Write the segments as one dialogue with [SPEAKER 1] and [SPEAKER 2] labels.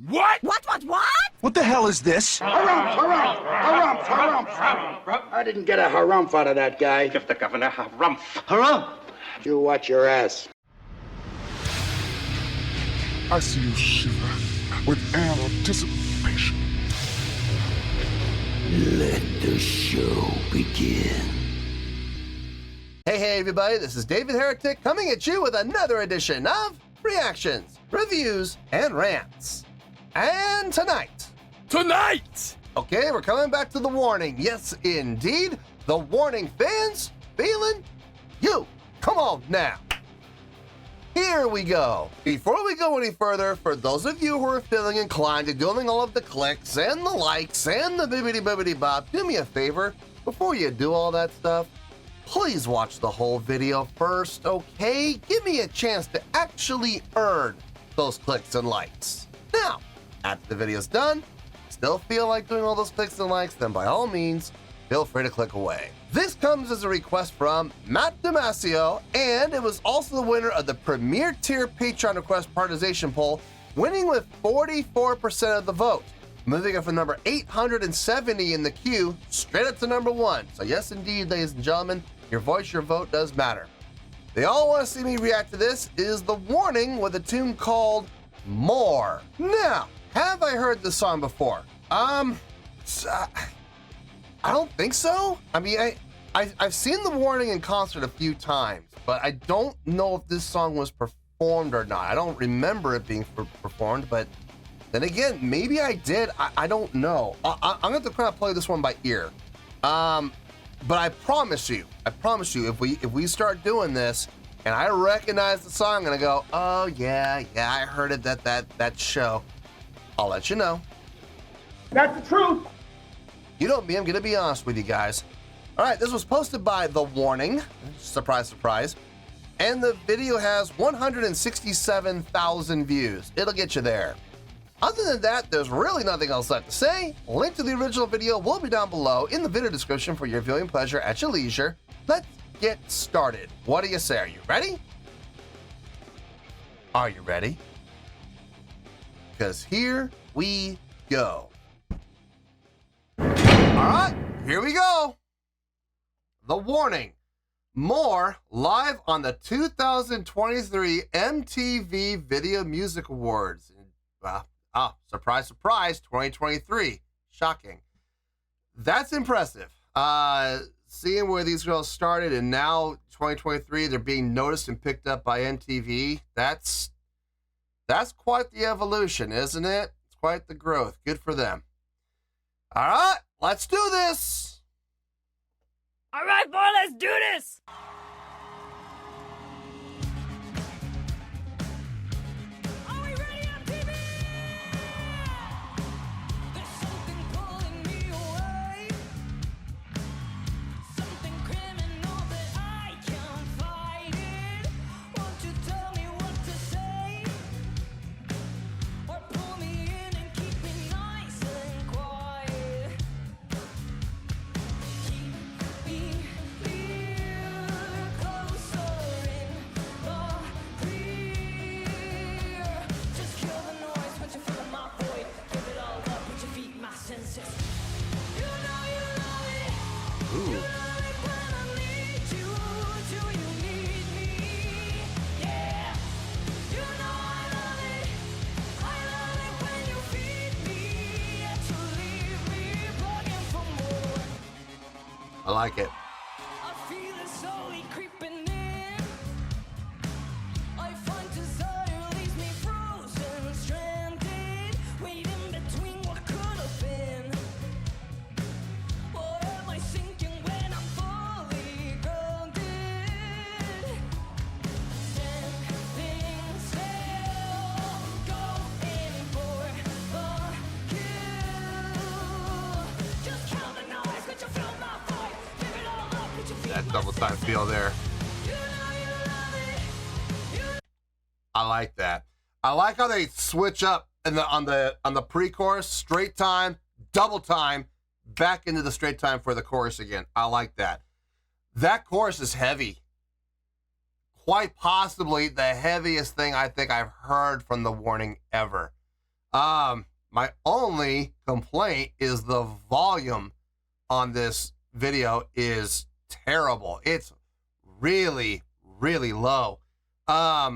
[SPEAKER 1] What?
[SPEAKER 2] What?
[SPEAKER 3] What the hell is this?
[SPEAKER 4] Harumph. I didn't get a harumph out of that guy.
[SPEAKER 1] Give the governor harumph.
[SPEAKER 3] Harumph!
[SPEAKER 4] You watch your ass.
[SPEAKER 5] I see you shiver with anticipation.
[SPEAKER 6] Let the show begin.
[SPEAKER 7] Hey everybody, this is David Heretic coming at you with another edition of Reactions, Reviews, and Rants. And tonight, okay, we're coming back to the Warning. Yes, indeed, the Warning Fans Feeling You. Come on now. Here we go. Before we go any further, for those of you who are feeling inclined to doing all of the clicks and the likes and the bibbidi bop, do me a favor, before you do all that stuff, please watch the whole video first, okay? Give me a chance to actually earn those clicks and likes. Now, after the video's done, still feel like doing all those clicks and likes, then by all means, feel free to click away. This comes as a request from Matt Damasio, and it was also the winner of the Premier Tier Patreon Request Prioritization Poll, winning with 44% of the vote, moving it from number 870 in the queue straight up to number 1. So yes, indeed, ladies and gentlemen, your voice, your vote does matter. They all want to see me react to this is The Warning with a tune called More. Now, have I heard this song before? I don't think so. I mean, I've seen The Warning in concert a few times, but I don't know if this song was performed or not. I don't remember it being performed, but then again, maybe I did. I don't know. I'm going to kind of play this one by ear. But I promise you, if we start doing this and I recognize the song, I'm going to go, oh yeah, I heard it at that show. I'll let you know.
[SPEAKER 1] That's the truth.
[SPEAKER 7] You know me, I'm going to be honest with you guys. All right, this was posted by The Warning. Surprise, surprise. And the video has 167,000 views. It'll get you there. Other than that, there's really nothing else left to say. Link to the original video will be down below in the video description for your viewing pleasure at your leisure. Let's get started. What do you say? Are you ready? Are you ready? Because here we go. All right, here we go. The Warning. More live on the 2023 MTV Video Music Awards. Surprise, surprise, 2023. Shocking. That's impressive. Seeing where these girls started and now 2023, they're being noticed and picked up by MTV. That's quite the evolution, isn't it? It's quite the growth. Good for them. All right, let's do this.
[SPEAKER 2] All right, boy, let's do this. Are we ready, MTV? There's something pulling me away. Something criminal that I can't fight it. Won't you tell me what to say? Or pull me in and keep me nice and quiet. Keep me near, closer in the clear. Just kill the noise once you feel my void. Give it all up, put your feet in my senses. You know you love it.
[SPEAKER 7] Ooh.
[SPEAKER 2] You love it when I need you. Do you need me? Yeah. You know I love it. I love it when you feed me. Yet you leave me begging for more.
[SPEAKER 7] I like it.
[SPEAKER 2] I feel it slowly creeping in. I find desire leaves me frozen, stranded, waiting between what could have been. Or am I sinking when I'm fully grounded? Standing still, going for the kill. Just count the noise, could you feel my voice? Give it all up, put your feet
[SPEAKER 7] That double time feel there.
[SPEAKER 2] You know you love it.
[SPEAKER 7] I like that. I like how they switch up on the pre-chorus, straight time, double time, back into the straight time for the chorus again. I like that. That chorus is heavy. Quite possibly the heaviest thing I think I've heard from The Warning ever. My only complaint is the volume on this video is terrible. It's really, really low. I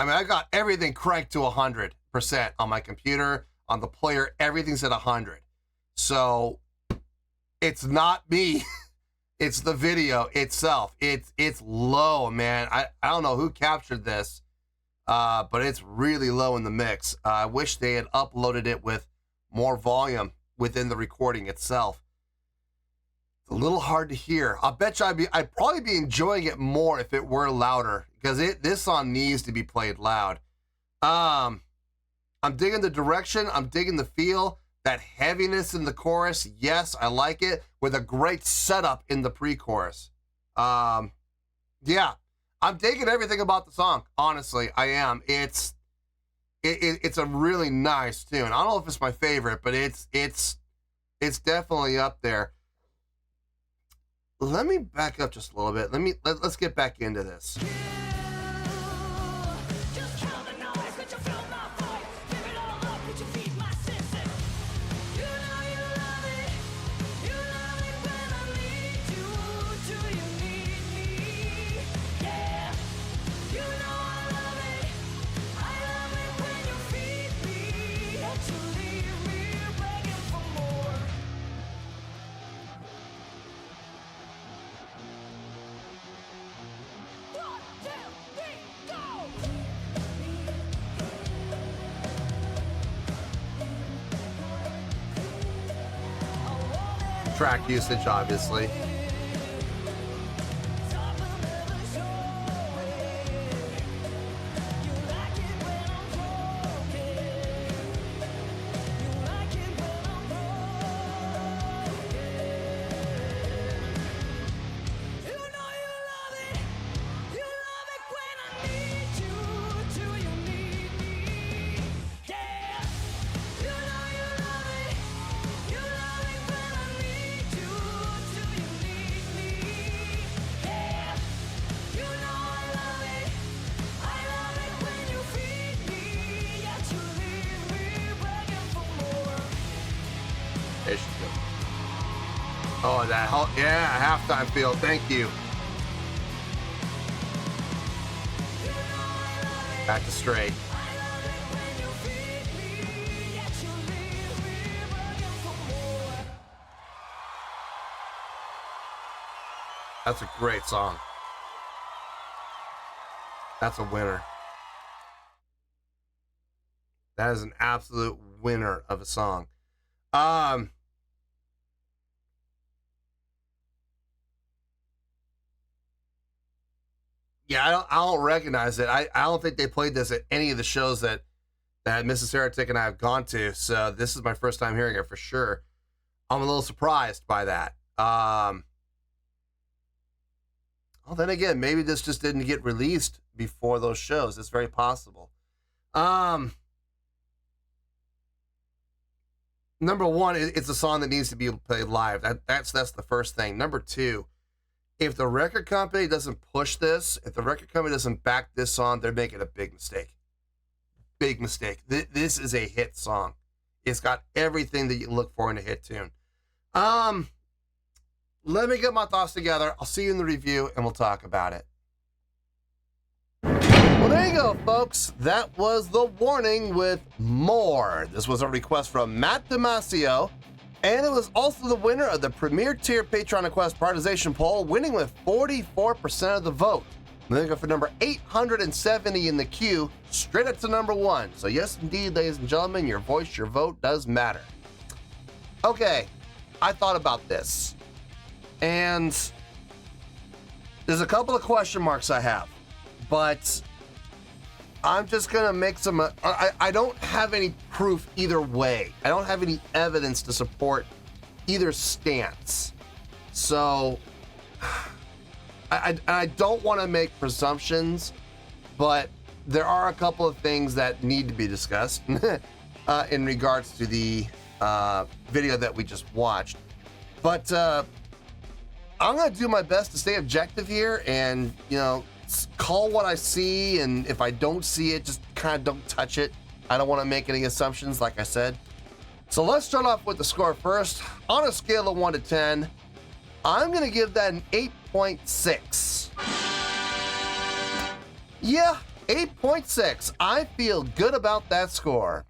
[SPEAKER 7] mean, I got everything cranked to 100% on my computer, on the player, everything's at 100. So it's not me. It's the video itself. It's low, man. I don't know who captured this, but it's really low in the mix. I wish they had uploaded it with more volume within the recording itself. It's a little hard to hear. I'll bet you I'd probably be enjoying it more if it were louder, because this song needs to be played loud. I'm digging the direction. I'm digging the feel. That heaviness in the chorus, yes, I like it, with a great setup in the pre-chorus. Yeah, I'm digging everything about the song. Honestly, I am. It's a really nice tune. I don't know if it's my favorite, but it's definitely up there. Let me back up just a little bit. Let's get back into this.
[SPEAKER 2] Just count the noise, but you feel my voice. Give it all up, but you feed my senses. You know you love it. You love it when I need you. Do you need me? Yeah. You know I love it. I love it when you feed me. Yet you leave me begging for more. One, two, three, go!
[SPEAKER 7] Track usage, obviously. There she goes. Oh, yeah, halftime feel. Thank you. Back to straight. That's a great song. That's a winner. That is an absolute winner of a song. Yeah, I don't recognize it. I don't think they played this at any of the shows that Mrs. Heretic and I have gone to. So this is my first time hearing it for sure. I'm a little surprised by that. Well, then again, maybe this just didn't get released before those shows. It's very possible. Number one, it's a song that needs to be played live. That's the first thing. Number two, if the record company doesn't push this, if the record company doesn't back this song, they're making a big mistake. Big mistake. This is a hit song. It's got everything that you look for in a hit tune. Let me get my thoughts together. I'll see you in the review, and we'll talk about it. Well, there you go, folks. That was The Warning with More. This was a request from Matt Damasio, and it was also the winner of the Premier Tier Patreon Request Prioritization Poll, winning with 44% of the vote. Moving up for number 870 in the queue, straight up to number 1. So yes, indeed, ladies and gentlemen, your voice, your vote does matter. Okay, I thought about this, and there's a couple of question marks I have, but I'm just gonna make some, I don't have any proof either way. I don't have any evidence to support either stance. So, I don't wanna make presumptions, but there are a couple of things that need to be discussed in regards to the video that we just watched. But I'm gonna do my best to stay objective here and, call what I see, and if I don't see it, just kind of don't touch it. I don't want to make any assumptions, like I said. So let's start off with the score first. On a scale of 1 to 10, I'm going to give that an 8.6. Yeah, 8.6. I feel good about that score.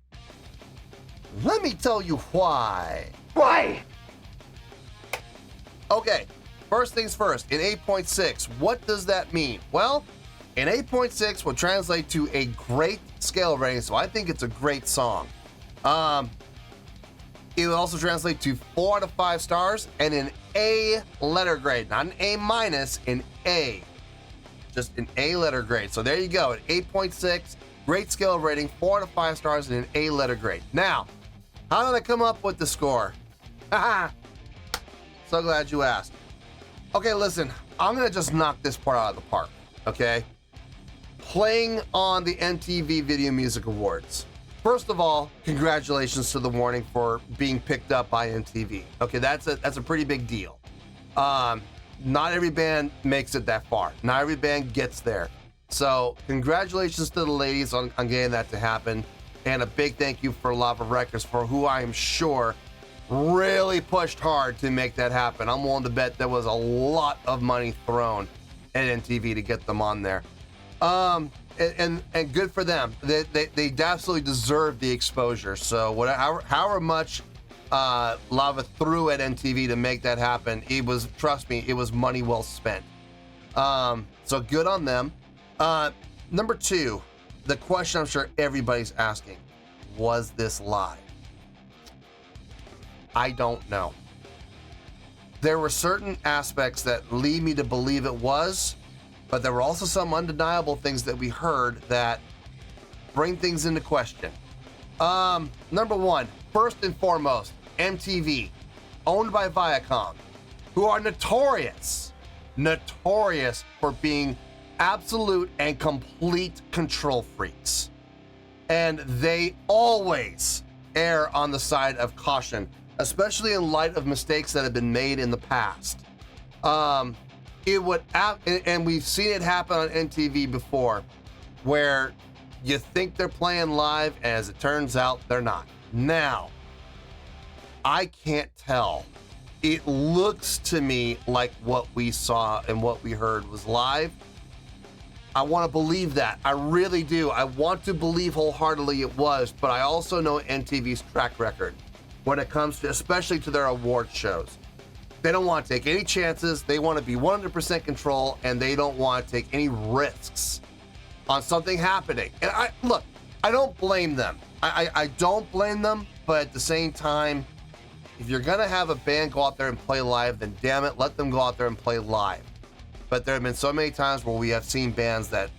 [SPEAKER 7] Let me tell you why.
[SPEAKER 4] Why?
[SPEAKER 7] Okay, first things first, in 8.6, what does that mean? Well, an 8.6 will translate to a great scale rating, so I think it's a great song. It will also translate to 4 out of 5 stars and an A letter grade, not an A minus, an A. Just an A letter grade. So there you go, an 8.6, great scale rating, 4 out of 5 stars and an A letter grade. Now, how did I come up with the score? Haha. So glad you asked. Okay, listen, I'm gonna just knock this part out of the park, okay? Playing on the MTV Video Music Awards. First of all, congratulations to The Warning for being picked up by MTV. Okay, that's a pretty big deal. Not every band makes it that far. Not every band gets there. So congratulations to the ladies on getting that to happen. And a big thank you for Lava Records, for who I am sure really pushed hard to make that happen. I'm willing to bet there was a lot of money thrown at MTV to get them on there. And good for them. They absolutely deserve the exposure. So however much Lava threw at MTV to make that happen, it was, trust me, it was money well spent. So good on them. Number 2, the question I'm sure everybody's asking, was this live? I don't know. There were certain aspects that lead me to believe it was, but there were also some undeniable things that we heard that bring things into question. Number 1, first and foremost, MTV, owned by Viacom, who are notorious for being absolute and complete control freaks. And they always err on the side of caution, especially in light of mistakes that have been made in the past. It would, and we've seen it happen on MTV before, where you think they're playing live, and as it turns out, they're not. Now, I can't tell. It looks to me like what we saw and what we heard was live. I want to believe that. I really do. I want to believe wholeheartedly it was, but I also know MTV's track record when it comes to, especially to their award shows. They don't want to take any chances. They want to be 100% control, and they don't want to take any risks on something happening. And I don't blame them. I don't blame them, but at the same time, if you're gonna have a band go out there and play live, then damn it, let them go out there and play live. But there have been so many times where we have seen bands that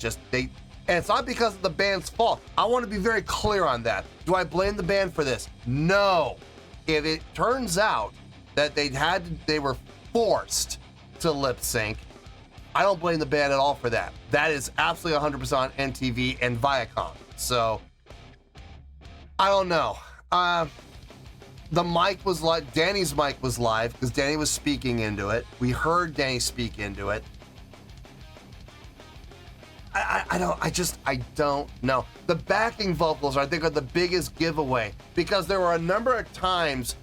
[SPEAKER 7] and it's not because of the band's fault. I want to be very clear on that. Do I blame the band for this? No. If it turns out that they were forced to lip sync, I don't blame the band at all for that. That is absolutely 100% on MTV and Viacom. So, I don't know. The mic was live. Danny's mic was live because Danny was speaking into it. We heard Danny speak into it. I don't know. The backing vocals, I think, are the biggest giveaway because there were a number of times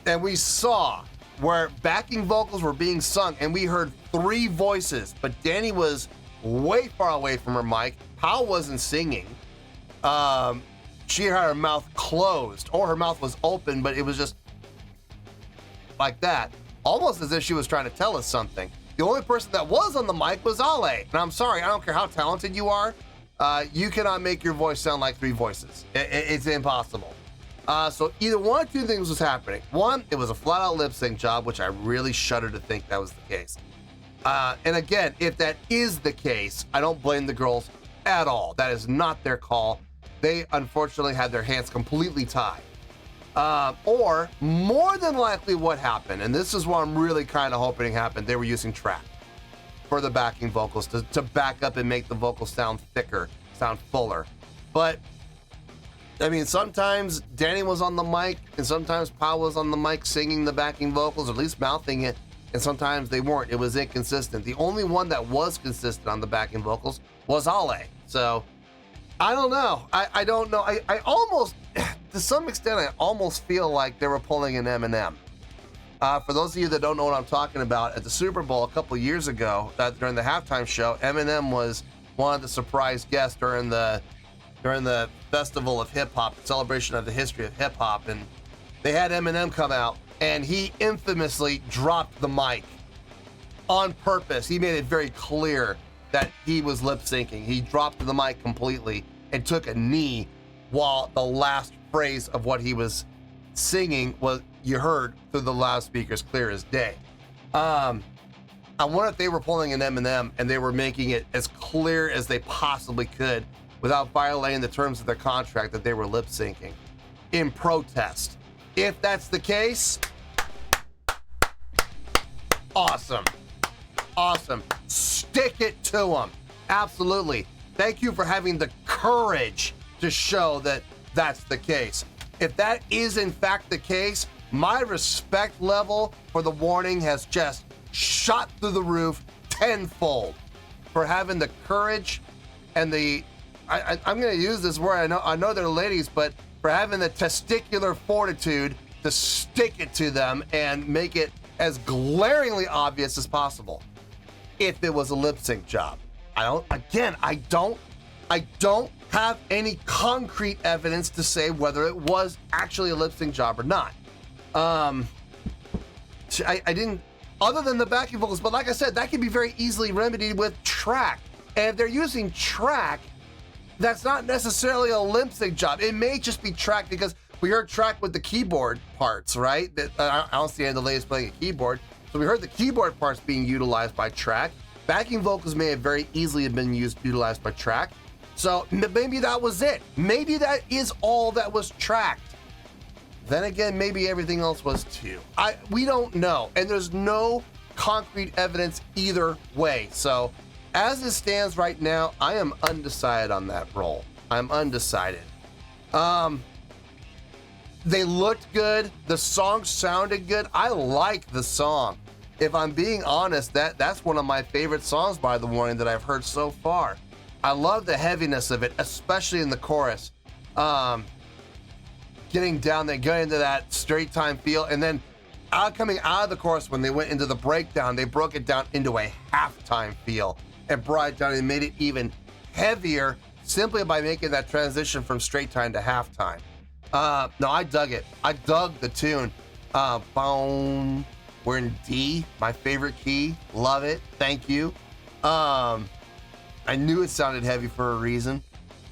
[SPEAKER 7] that we saw where backing vocals were being sung and we heard 3 voices, but Danny was way far away from her mic. Powell wasn't singing. She had her mouth closed, or her mouth was open, but it was just like that, almost as if she was trying to tell us something. The only person that was on the mic was Ale. And I'm sorry, I don't care how talented you are, you cannot make your voice sound like 3 voices. It's impossible. So either one or 2 things was happening. One, it was a flat-out lip sync job, which I really shudder to think that was the case. And again, if that is the case, I don't blame the girls at all. That is not their call. They unfortunately had their hands completely tied. Or more than likely what happened, and this is what I'm really kind of hoping happened, they were using trap for the backing vocals to back up and make the vocals sound thicker, sound fuller. But I mean, sometimes Danny was on the mic and sometimes Powell was on the mic singing the backing vocals, or at least mouthing it, and sometimes they weren't. It was inconsistent. The only one that was consistent on the backing vocals was Ale. So I don't know. I don't know. I almost, to some extent, I almost feel like they were pulling an Eminem. For those of you that don't know what I'm talking about, at the Super Bowl a couple years ago, during the halftime show, Eminem was one of the surprise guests during the Festival of Hip Hop, celebration of the history of hip hop, and they had Eminem come out, and he infamously dropped the mic on purpose. He made it very clear that he was lip syncing. He dropped the mic completely and took a knee while the last phrase of what he was singing was you heard through the loudspeakers clear as day. I wonder if they were pulling an Eminem and they were making it as clear as they possibly could without violating the terms of their contract that they were lip syncing in protest. If that's the case, awesome. Awesome. Stick it to them. Absolutely. Thank you for having the courage to show that that's the case. If that is in fact the case, my respect level for the Warning has just shot through the roof tenfold for having the courage and the, I'm going to use this word, I know they're ladies, but for having the testicular fortitude to stick it to them and make it as glaringly obvious as possible. If it was a lip sync job. I don't have any concrete evidence to say whether it was actually a lip sync job or not. I didn't, other than the backing vocals, but like I said, that can be very easily remedied with track. And if they're using track, that's not necessarily a lip sync job. It may just be track because we heard track with the keyboard parts, right? That I don't see any of the ladies playing a keyboard. So we heard the keyboard parts being utilized by track. Backing vocals may have very easily have been utilized by track. So maybe that was it. Maybe that is all that was tracked. Then again, maybe everything else was too. We don't know. And there's no concrete evidence either way. So as it stands right now, I am undecided on that role. I'm undecided. They looked good. The song sounded good. I like the song. If I'm being honest, that's one of my favorite songs by The Warning that I've heard so far. I love the heaviness of it, especially in the chorus. Getting down there, getting into that straight time feel, and then coming out of the chorus when they went into the breakdown, they broke it down into a halftime feel and brought it down and made it even heavier simply by making that transition from straight time to halftime. No, I dug it. I dug the tune. Boom. We're in D, my favorite key. Love it. Thank you. I knew it sounded heavy for a reason.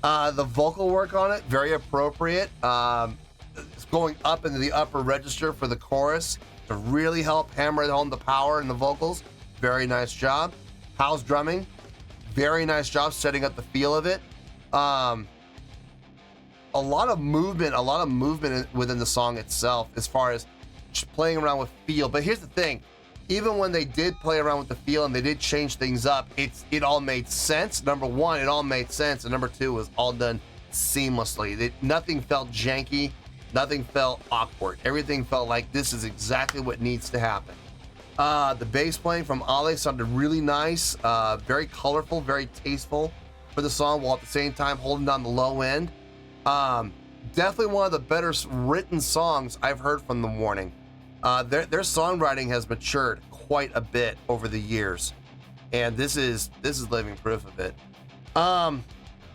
[SPEAKER 7] The vocal work on it, very appropriate. It's going up into the upper register for the chorus to really help hammer home the power in the vocals. Very nice job. Hal's drumming, very nice job setting up the feel of it. A lot of movement within the song itself as far as playing around with feel. But here's the thing, even when they did play around with the feel and they did change things up, it all made sense. Number one, it all made sense, and number two, it was all done seamlessly. Nothing felt janky, nothing felt awkward. Everything felt like this is exactly what needs to happen. The bass playing from Ale sounded really nice, very colorful, very tasteful for the song, while at the same time holding down the low end. Definitely one of the better written songs I've heard from The Warning. Their songwriting has matured quite a bit over the years, and this is living proof of it. I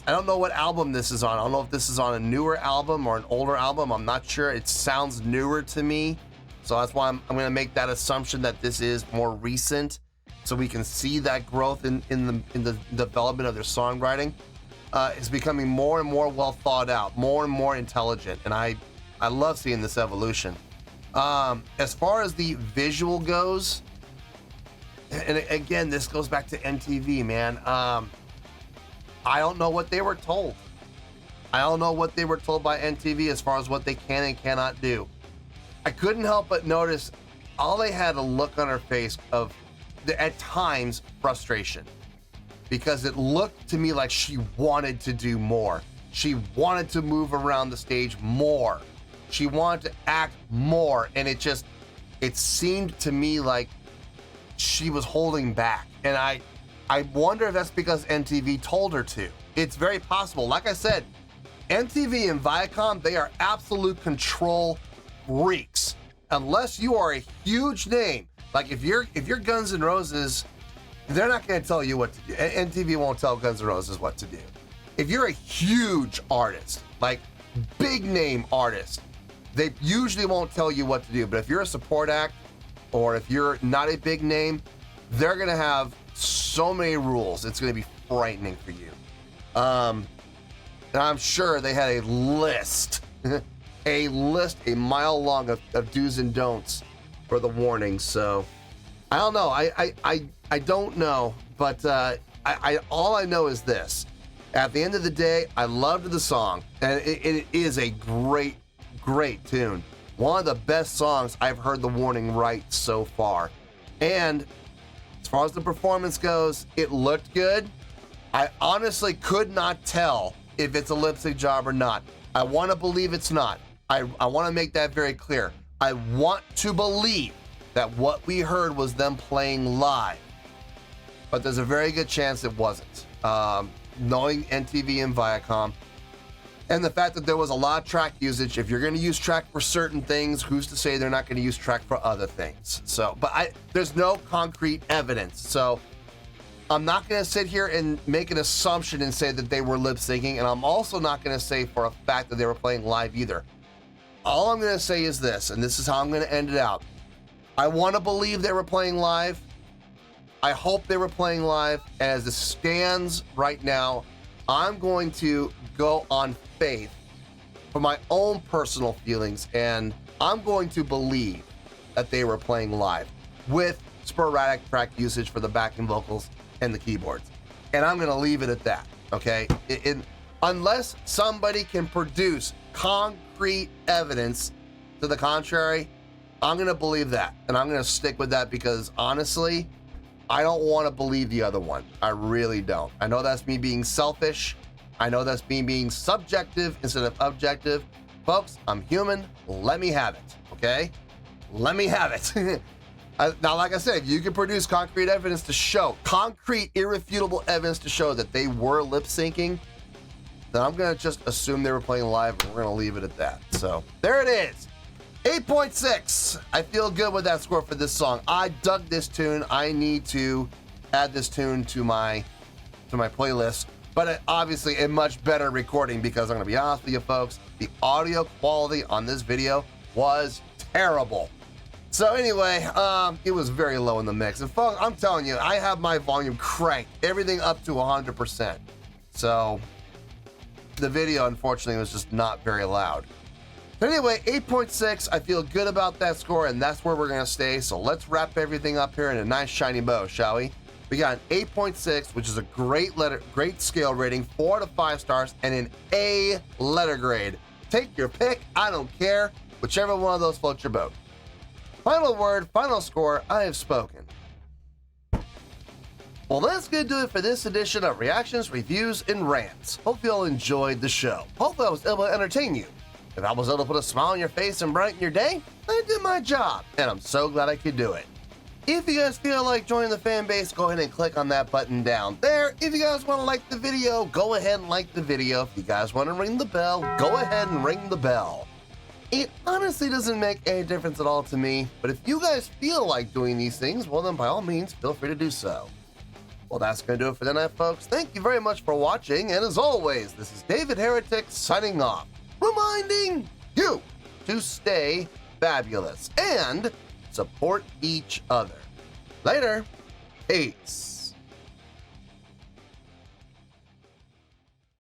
[SPEAKER 7] don't know what album this is on. I don't know if this is on a newer album or an older album. I'm not sure. It sounds newer to me, so that's why I'm going to make that assumption that this is more recent, so we can see that growth in the development of their songwriting. It's becoming more and more well thought out, more and more intelligent, and I love seeing this evolution. As far as the visual goes, and again, this goes back to MTV, man. I don't know what they were told. I don't know what they were told by MTV as far as what they can and cannot do. I couldn't help but notice Ale had a look on her face of, at times, frustration. Because it looked to me like she wanted to do more. She wanted to move around the stage more. She wanted to act more, and it seemed to me like she was holding back. And I wonder if that's because MTV told her to. it's very possible. Like I said, MTV and Viacom, they are absolute control freaks. Unless you are a huge name, like if you're Guns N' Roses, they're not going to tell you what to do. MTV won't tell Guns N' Roses what to do. If you're a huge artist, like big name artist, they usually won't tell you what to do. But if you're a support act, or if you're not a big name, they're going to have so many rules. It's going to be frightening for you. And I'm sure they had a list, a mile long of do's and don'ts for the warnings. So I don't know. I don't know, but all I know is this. At the end of the day, I loved the song, and it is a great tune. One of the best songs I've heard the Warning write so far. And as far as the performance goes, it looked good. I honestly could not tell if it's a lip sync job or not. I want to believe it's not. I want to make that very clear. I want to believe that what we heard was them playing live, but there's a very good chance it wasn't. Knowing NTV and Viacom, and the fact that there was a lot of track usage. If you're going to use track for certain things, who's to say they're not going to use track for other things? So, but there's no concrete evidence. So I'm not going to sit here and make an assumption and say that they were lip syncing, and I'm also not going to say for a fact that they were playing live either. All I'm going to say is this, and this is how I'm going to end it out. I want to believe they were playing live. I hope they were playing live. As it stands right now, I'm going to go on faith for my own personal feelings, and I'm going to believe that they were playing live with sporadic track usage for the backing vocals and the keyboards. And I'm going to leave it at that, okay? Unless somebody can produce concrete evidence to the contrary, I'm going to believe that. And I'm going to stick with that because, honestly, I don't want to believe the other one. I really don't. I know that's me being selfish. I know that's me being subjective instead of objective. Folks, I'm human. Let me have it, okay? Let me have it. Now, like I said, if you can produce concrete evidence to show, concrete, irrefutable evidence to show that they were lip syncing, then I'm going to just assume they were playing live, and we're going to leave it at that. So there it is. 8.6. I feel good with that score for this song. I dug this tune. I need to add this tune to my playlist, but obviously a much better recording, because I'm going to be honest with you folks, the audio quality on this video was terrible. So anyway, it was very low in the mix. And folks, I'm telling you, I have my volume cranked, everything up to 100%. So the video, unfortunately, was just not very loud. But anyway, 8.6, I feel good about that score, and that's where we're going to stay. So let's wrap everything up here in a nice shiny bow, shall we? We got an 8.6, which is a great scale rating, 4 to 5 stars, and an A letter grade. Take your pick, I don't care, whichever one of those floats your boat. Final word, final score, I have spoken. Well, that's going to do it for this edition of Reactions, Reviews, and Rants. Hope you all enjoyed the show. Hopefully I was able to entertain you. If I was able to put a smile on your face and brighten your day, I did my job, and I'm so glad I could do it. If you guys feel like joining the fan base, go ahead and click on that button down there. If you guys want to like the video, go ahead and like the video. If you guys want to ring the bell, go ahead and ring the bell. It honestly doesn't make any difference at all to me, but if you guys feel like doing these things, well then by all means, feel free to do so. Well, that's going to do it for tonight, folks. Thank you very much for watching, and as always, this is David Heretic signing off, reminding you to stay fabulous and support each other. Later. Peace.